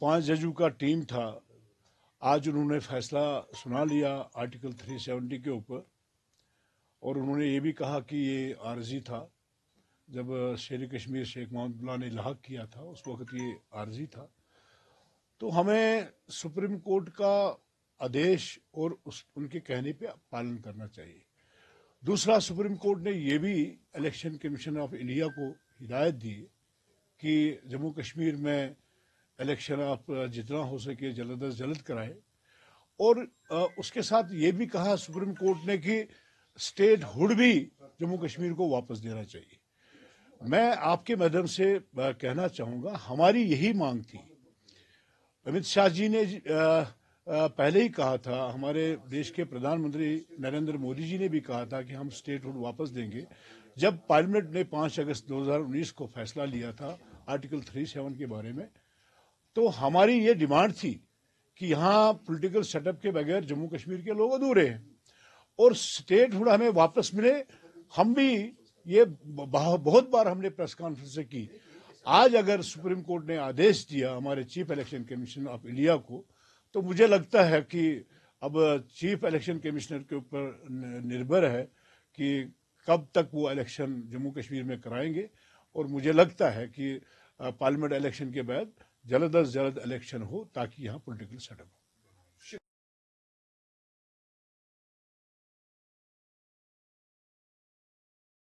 5 जजों का टीम था, आज उन्होंने फैसला सुना लिया आर्टिकल 370 के ऊपर, और उन्होंने ये भी कहा कि ये आर्जी था। जब शेर कश्मीर शेख मोहम्मद ने इल्हाक किया था उस वक्त ये आर्जी था। तो हमें सुप्रीम कोर्ट का आदेश और उनके कहने पे पालन करना चाहिए। दूसरा, सुप्रीम कोर्ट ने यह भी इलेक्शन कमीशन ऑफ इंडिया को हिदायत दी कि जम्मू कश्मीर में इलेक्शन आप जितना हो सके जल्द अज जल्द कराए, और उसके साथ ये भी कहा सुप्रीम कोर्ट ने कि स्टेट हुड भी जम्मू कश्मीर को वापस देना चाहिए। मैं आपके माध्यम से कहना चाहूँगा, हमारी यही मांग थी। अमित शाह जी ने पहले ही कहा था, हमारे देश के प्रधानमंत्री नरेंद्र मोदी जी ने भी कहा था कि हम स्टेट हुड वापस देंगे। जब पार्लियामेंट ने 5 अगस्त 2019 को फैसला लिया था आर्टिकल 37 के बारे में, तो हमारी ये डिमांड थी कि यहाँ पॉलिटिकल सेटअप के बगैर जम्मू कश्मीर के लोग अधूरे हैं और स्टेट हुड हमें वापस मिले। हम भी ये बहुत बार हमने प्रेस कॉन्फ्रेंस की। आज अगर सुप्रीम कोर्ट ने आदेश दिया हमारे chief election commission of India को, तो मुझे लगता है कि अब चीफ इलेक्शन कमिश्नर के ऊपर निर्भर है कि कब तक वो इलेक्शन जम्मू कश्मीर में कराएंगे। और मुझे लगता है कि पार्लियामेंट इलेक्शन के बाद जल्द अज जल्द इलेक्शन हो ताकि यहाँ पॉलिटिकल सेटअप हो।